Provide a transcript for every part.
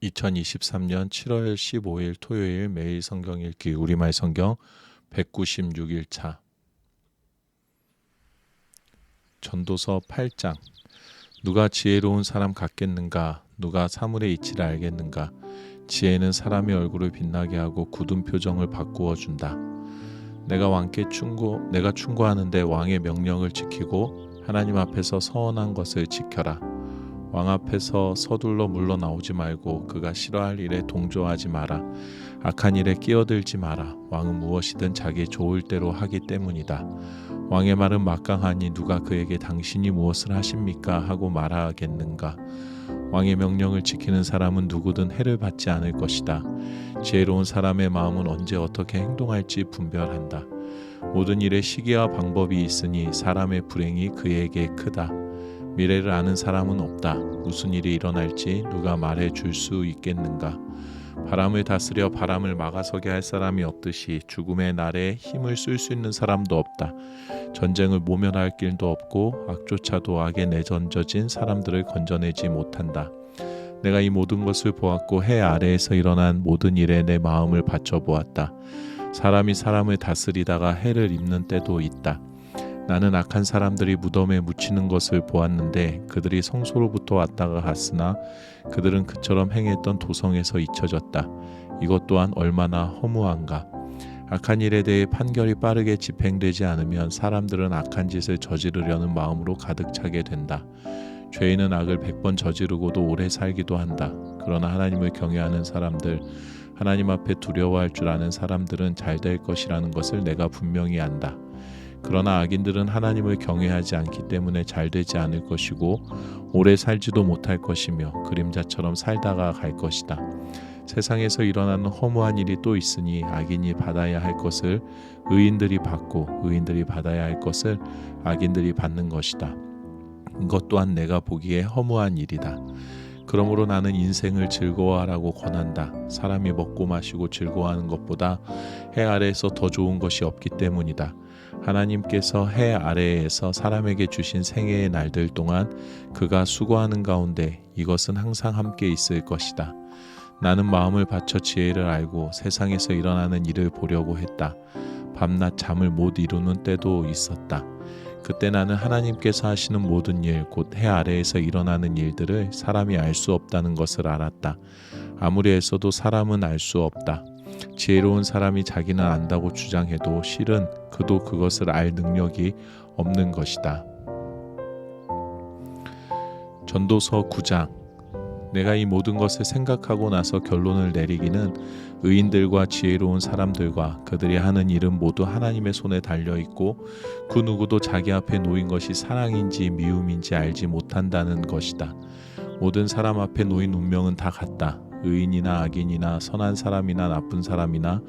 2023년 7월 15일 토요일 매일 성경 읽기 우리말 성경 196일차 전도서 8장. 누가 지혜로운 사람 같겠는가? 누가 사물의 이치를 알겠는가? 지혜는 사람의 얼굴을 빛나게 하고 굳은 표정을 바꾸어 준다. 내가 충고하는데 왕의 명령을 지키고 하나님 앞에서 서원한 것을 지켜라. 왕 앞에서 서둘러 물러나오지 말고 그가 싫어할 일에 동조하지 마라. 악한 일에 끼어들지 마라. 왕은 무엇이든 자기 좋을 대로 하기 때문이다. 왕의 말은 막강하니 누가 그에게 당신이 무엇을 하십니까? 하고 말하겠는가? 왕의 명령을 지키는 사람은 누구든 해를 받지 않을 것이다. 지혜로운 사람의 마음은 언제 어떻게 행동할지 분별한다. 모든 일에 시기와 방법이 있으니 사람의 불행이 그에게 크다. 미래를 아는 사람은 없다. 무슨 일이 일어날지 누가 말해 줄 수 있겠는가? 바람을 다스려 바람을 막아서게 할 사람이 없듯이 죽음의 날에 힘을 쓸 수 있는 사람도 없다. 전쟁을 모면할 길도 없고 악조차도 악에 내던져진 사람들을 건져내지 못한다. 내가 이 모든 것을 보았고 해 아래에서 일어난 모든 일에 내 마음을 바쳐보았다. 사람이 사람을 다스리다가 해를 입는 때도 있다. 나는 악한 사람들이 무덤에 묻히는 것을 보았는데 그들이 성소로부터 왔다가 갔으나 그들은 그처럼 행했던 도성에서 잊혀졌다. 이것 또한 얼마나 허무한가. 악한 일에 대해 판결이 빠르게 집행되지 않으면 사람들은 악한 짓을 저지르려는 마음으로 가득 차게 된다. 죄인은 악을 100번 저지르고도 오래 살기도 한다. 그러나 하나님을 경외하는 사람들, 하나님 앞에 두려워할 줄 아는 사람들은 잘 될 것이라는 것을 내가 분명히 안다. 그러나 악인들은 하나님을 경외하지 않기 때문에 잘 되지 않을 것이고 오래 살지도 못할 것이며 그림자처럼 살다가 갈 것이다. 세상에서 일어나는 허무한 일이 또 있으니 악인이 받아야 할 것을 의인들이 받고 의인들이 받아야 할 것을 악인들이 받는 것이다. 이것 또한 내가 보기에 허무한 일이다. 그러므로 나는 인생을 즐거워하라고 권한다. 사람이 먹고 마시고 즐거워하는 것보다 해 아래에서 더 좋은 것이 없기 때문이다. 하나님께서 해 아래에서 사람에게 주신 생애의 날들 동안 그가 수고하는 가운데 이것은 항상 함께 있을 것이다. 나는 마음을 바쳐 지혜를 알고 세상에서 일어나는 일을 보려고 했다. 밤낮 잠을 못 이루는 때도 있었다. 그때 나는 하나님께서 하시는 모든 일, 곧 해 아래에서 일어나는 일들을 사람이 알 수 없다는 것을 알았다. 아무리 애써도 사람은 알 수 없다. 지혜로운 사람이 자기는 안다고 주장해도 실은 그도 그것을 알 능력이 없는 것이다. 전도서 9장. 내가 이 모든 것을 생각하고 나서 결론을 내리기는 의인들과 지혜로운 사람들과 그들이 하는 일은 모두 하나님의 손에 달려있고 그 누구도 자기 앞에 놓인 것이 사랑인지 미움인지 알지 못한다는 것이다. 모든 사람 앞에 놓인 운명은 다 같다. 의인이나 악인이나 선한 사람이나 나쁜 사람이나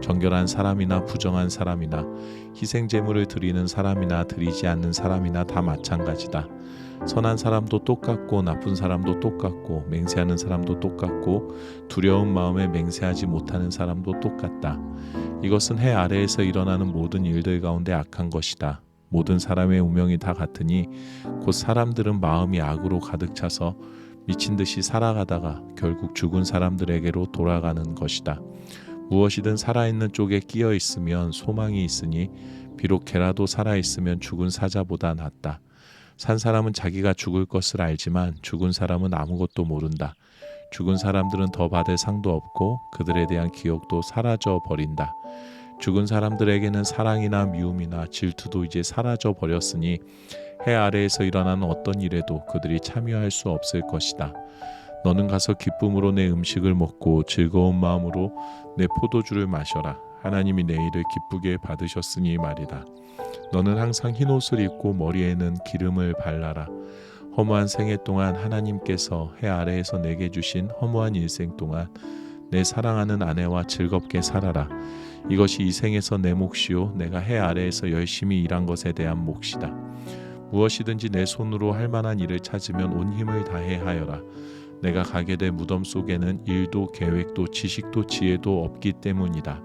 정결한 사람이나 부정한 사람이나 희생 제물을 드리는 사람이나 드리지 않는 사람이나 다 마찬가지다. 선한 사람도 똑같고 나쁜 사람도 똑같고 맹세하는 사람도 똑같고 두려운 마음에 맹세하지 못하는 사람도 똑같다. 이것은 해 아래에서 일어나는 모든 일들 가운데 악한 것이다. 모든 사람의 운명이 다 같으니 곧 사람들은 마음이 악으로 가득 차서 미친 듯이 살아가다가 결국 죽은 사람들에게로 돌아가는 것이다. 무엇이든 살아있는 쪽에 끼어 있으면 소망이 있으니 비록 개라도 살아있으면 죽은 사자보다 낫다. 산 사람은 자기가 죽을 것을 알지만 죽은 사람은 아무것도 모른다. 죽은 사람들은 더 받을 상도 없고 그들에 대한 기억도 사라져 버린다. 죽은 사람들에게는 사랑이나 미움이나 질투도 이제 사라져 버렸으니 해 아래에서 일어나는 어떤 일에도 그들이 참여할 수 없을 것이다. 너는 가서 기쁨으로 내 음식을 먹고 즐거운 마음으로 내 포도주를 마셔라. 하나님이 내 일을 기쁘게 받으셨으니 말이다. 너는 항상 흰옷을 입고 머리에는 기름을 발라라. 허무한 생애 동안 하나님께서 해 아래에서 내게 주신 허무한 일생 동안 내 사랑하는 아내와 즐겁게 살아라. 이것이 이 생에서 내 몫이요 내가 해 아래에서 열심히 일한 것에 대한 몫이다. 무엇이든지 내 손으로 할 만한 일을 찾으면 온 힘을 다해 하여라. 내가 가게 될 무덤 속에는 일도 계획도 지식도 지혜도 없기 때문이다.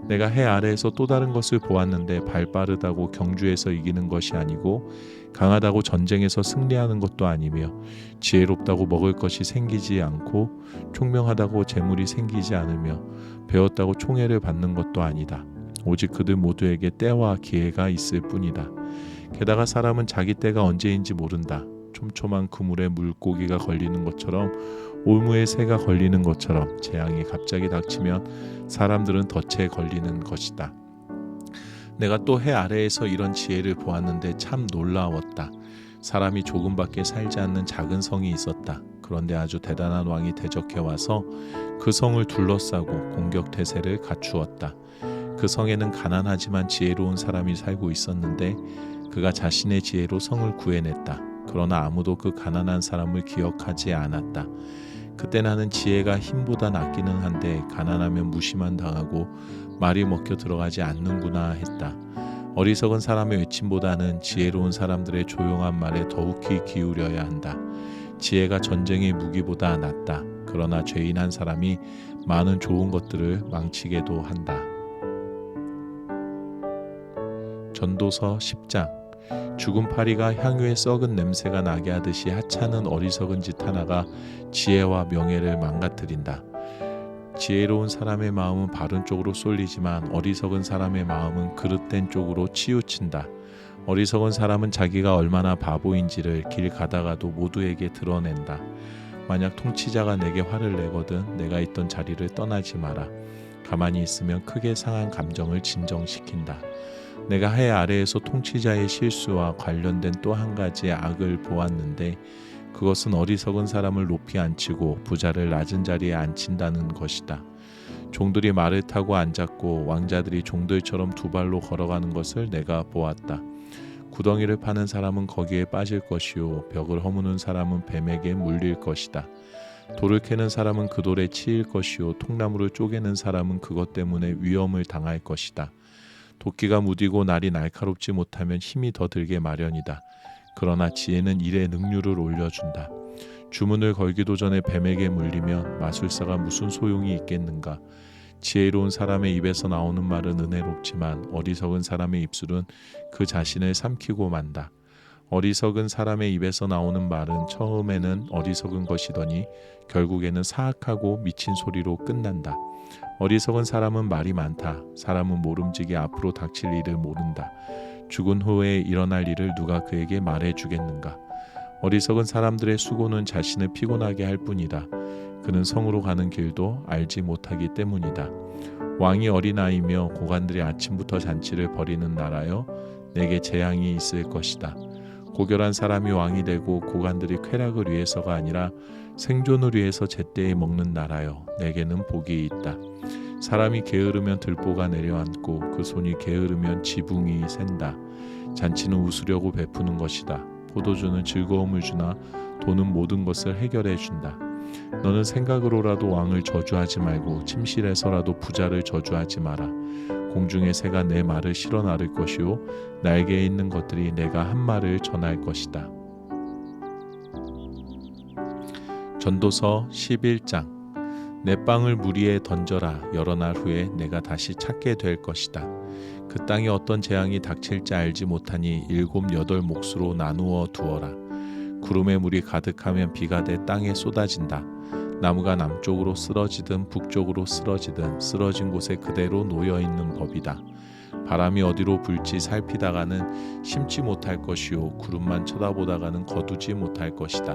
내가 해 아래에서 또 다른 것을 보았는데 발 빠르다고 경주에서 이기는 것이 아니고 강하다고 전쟁에서 승리하는 것도 아니며 지혜롭다고 먹을 것이 생기지 않고 총명하다고 재물이 생기지 않으며 배웠다고 총애를 받는 것도 아니다. 오직 그들 모두에게 때와 기회가 있을 뿐이다. 게다가 사람은 자기 때가 언제인지 모른다. 촘촘한 그물에 물고기가 걸리는 것처럼 올무에 새가 걸리는 것처럼 재앙이 갑자기 닥치면 사람들은 덫에 걸리는 것이다. 내가 또 해 아래에서 이런 지혜를 보았는데 참 놀라웠다. 사람이 조금밖에 살지 않는 작은 성이 있었다. 그런데 아주 대단한 왕이 대적해 와서 그 성을 둘러싸고 공격 태세를 갖추었다. 그 성에는 가난하지만 지혜로운 사람이 살고 있었는데 그가 자신의 지혜로 성을 구해냈다. 그러나 아무도 그 가난한 사람을 기억하지 않았다. 그때 나는 지혜가 힘보다 낫기는 한데 가난하면 무시만 당하고 말이 먹혀 들어가지 않는구나 했다. 어리석은 사람의 외침보다는 지혜로운 사람들의 조용한 말에 더욱이 기울여야 한다. 지혜가 전쟁의 무기보다 낫다. 그러나 죄인 한 사람이 많은 좋은 것들을 망치게도 한다. 전도서 10장. 죽은 파리가 향유에 썩은 냄새가 나게 하듯이 하찮은 어리석은 짓 하나가 지혜와 명예를 망가뜨린다. 지혜로운 사람의 마음은 바른 쪽으로 쏠리지만 어리석은 사람의 마음은 그릇된 쪽으로 치우친다. 어리석은 사람은 자기가 얼마나 바보인지를 길 가다가도 모두에게 드러낸다. 만약 통치자가 내게 화를 내거든 내가 있던 자리를 떠나지 마라. 가만히 있으면 크게 상한 감정을 진정시킨다. 내가 해 아래에서 통치자의 실수와 관련된 또 한 가지의 악을 보았는데 그것은 어리석은 사람을 높이 앉히고 부자를 낮은 자리에 앉힌다는 것이다. 종들이 말을 타고 앉았고 왕자들이 종들처럼 두 발로 걸어가는 것을 내가 보았다. 구덩이를 파는 사람은 거기에 빠질 것이요 벽을 허무는 사람은 뱀에게 물릴 것이다. 돌을 캐는 사람은 그 돌에 치일 것이요 통나무를 쪼개는 사람은 그것 때문에 위험을 당할 것이다. 도끼가 무디고 날이 날카롭지 못하면 힘이 더 들게 마련이다. 그러나 지혜는 일에 능률을 올려준다. 주문을 걸기도 전에 뱀에게 물리면 마술사가 무슨 소용이 있겠는가. 지혜로운 사람의 입에서 나오는 말은 은혜롭지만 어리석은 사람의 입술은 그 자신을 삼키고 만다. 어리석은 사람의 입에서 나오는 말은 처음에는 어리석은 것이더니 결국에는 사악하고 미친 소리로 끝난다. 어리석은 사람은 말이 많다. 사람은 모름지기 앞으로 닥칠 일을 모른다. 죽은 후에 일어날 일을 누가 그에게 말해주겠는가. 어리석은 사람들의 수고는 자신을 피곤하게 할 뿐이다. 그는 성으로 가는 길도 알지 못하기 때문이다. 왕이 어린아이며 고관들이 아침부터 잔치를 벌이는 나라여 내게 재앙이 있을 것이다. 고결한 사람이 왕이 되고 고관들이 쾌락을 위해서가 아니라 생존을 위해서 제때에 먹는 나라여 내게는 복이 있다. 사람이 게으르면 들보가 내려앉고 그 손이 게으르면 지붕이 샌다. 잔치는 웃으려고 베푸는 것이다. 포도주는 즐거움을 주나 돈은 모든 것을 해결해 준다. 너는 생각으로라도 왕을 저주하지 말고 침실에서라도 부자를 저주하지 마라. 공중의 새가 내 말을 실어 나를 것이요 날개에 있는 것들이 내가 한 말을 전할 것이다. 전도서 11장. 내 빵을 물 위에 던져라. 여러 날 후에 내가 다시 찾게 될 것이다. 그 땅에 어떤 재앙이 닥칠지 알지 못하니 7, 8 몫으로 나누어 두어라. 구름의 물이 가득하면 비가 내 땅에 쏟아진다. 나무가 남쪽으로 쓰러지든 북쪽으로 쓰러지든 쓰러진 곳에 그대로 놓여있는 법이다. 바람이 어디로 불지 살피다가는 심지 못할 것이요 구름만 쳐다보다가는 거두지 못할 것이다.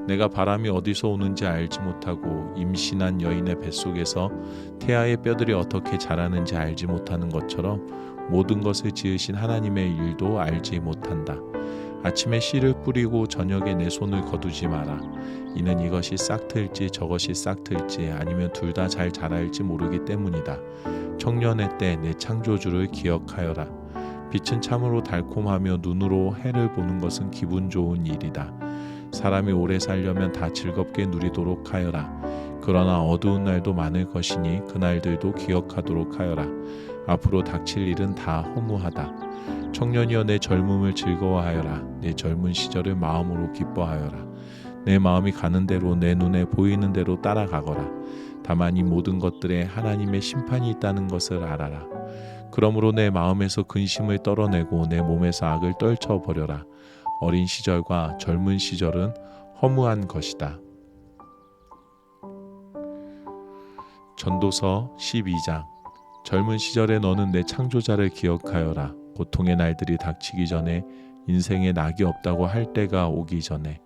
내가 바람이 어디서 오는지 알지 못하고 임신한 여인의 뱃속에서 태아의 뼈들이 어떻게 자라는지 알지 못하는 것처럼 모든 것을 지으신 하나님의 일도 알지 못한다. 아침에 씨를 뿌리고 저녁에 내 손을 거두지 마라. 이는 이것이 싹틀지 저것이 싹틀지 아니면 둘 다 잘 자랄지 모르기 때문이다. 청년의 때 내 창조주를 기억하여라. 빛은 참으로 달콤하며 눈으로 해를 보는 것은 기분 좋은 일이다. 사람이 오래 살려면 다 즐겁게 누리도록 하여라. 그러나 어두운 날도 많을 것이니 그날들도 기억하도록 하여라. 앞으로 닥칠 일은 다 허무하다. 청년이여 내 젊음을 즐거워하여라. 내 젊은 시절을 마음으로 기뻐하여라. 내 마음이 가는 대로 내 눈에 보이는 대로 따라가거라. 다만 이 모든 것들에 하나님의 심판이 있다는 것을 알아라. 그러므로 내 마음에서 근심을 떨어내고 내 몸에서 악을 떨쳐버려라. 어린 시절과 젊은 시절은 허무한 것이다. 전도서 12장. 젊은 시절에 너는 내 창조자를 기억하여라. 고통의 날들이 닥치기 전에, 인생에 낙이 없다고 할 때가 오기 전에,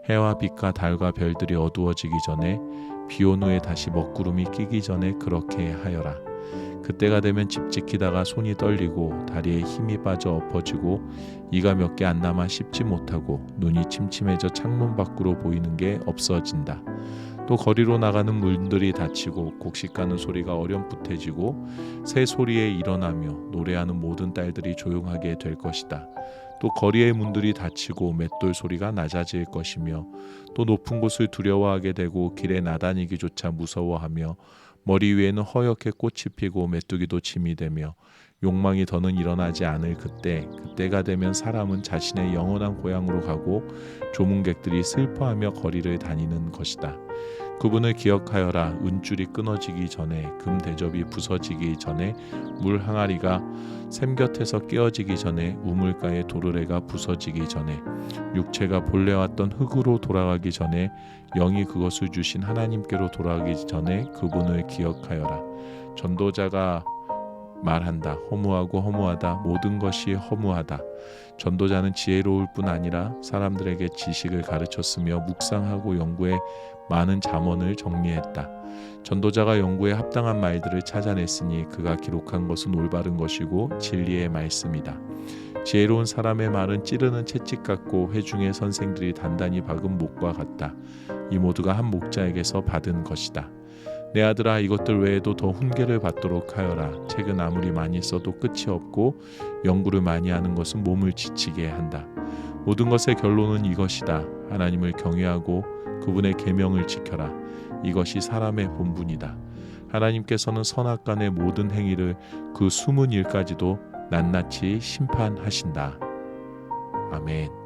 해와 빛과 달과 별들이 어두워지기 전에, 비온 후에 다시 먹구름이 끼기 전에 그렇게 하여라. 그때가 되면 집 지키다가 손이 떨리고 다리에 힘이 빠져 엎어지고 이가 몇 개 안 남아 씹지 못하고 눈이 침침해져 창문 밖으로 보이는 게 없어진다. 또 거리로 나가는 문들이 닫히고 곡식가는 소리가 어렴풋해지고 새 소리에 일어나며 노래하는 모든 딸들이 조용하게 될 것이다. 또 거리의 문들이 닫히고 맷돌 소리가 낮아질 것이며 또 높은 곳을 두려워하게 되고 길에 나다니기조차 무서워하며 머리 위에는 허옇게 꽃이 피고 메뚜기도 짐이 되며 욕망이 더는 일어나지 않을 그때가 되면 사람은 자신의 영원한 고향으로 가고 조문객들이 슬퍼하며 거리를 다니는 것이다. 그분을 기억하여라. 은줄이 끊어지기 전에, 금 대접이 부서지기 전에, 물 항아리가 샘 곁에서 깨어지기 전에, 우물가의 도르래가 부서지기 전에, 육체가 본래 왔던 흙으로 돌아가기 전에, 영이 그것을 주신 하나님께로 돌아가기 전에 그분을 기억하여라. 전도자가 말한다. 허무하고 허무하다. 모든 것이 허무하다. 전도자는 지혜로울 뿐 아니라 사람들에게 지식을 가르쳤으며 묵상하고 연구해 많은 잠언을 정리했다. 전도자가 연구에 합당한 말들을 찾아냈으니 그가 기록한 것은 올바른 것이고 진리의 말씀이다. 지혜로운 사람의 말은 찌르는 채찍 같고 회중의 선생들이 단단히 박은 목과 같다. 이 모두가 한 목자에게서 받은 것이다. 내 아들아, 이것들 외에도 더 훈계를 받도록 하여라. 책은 아무리 많이 써도 끝이 없고 연구를 많이 하는 것은 몸을 지치게 한다. 모든 것의 결론은 이것이다. 하나님을 경외하고 그분의 계명을 지켜라. 이것이 사람의 본분이다. 하나님께서는 선악간의 모든 행위를 그 숨은 일까지도 낱낱이 심판하신다. 아멘.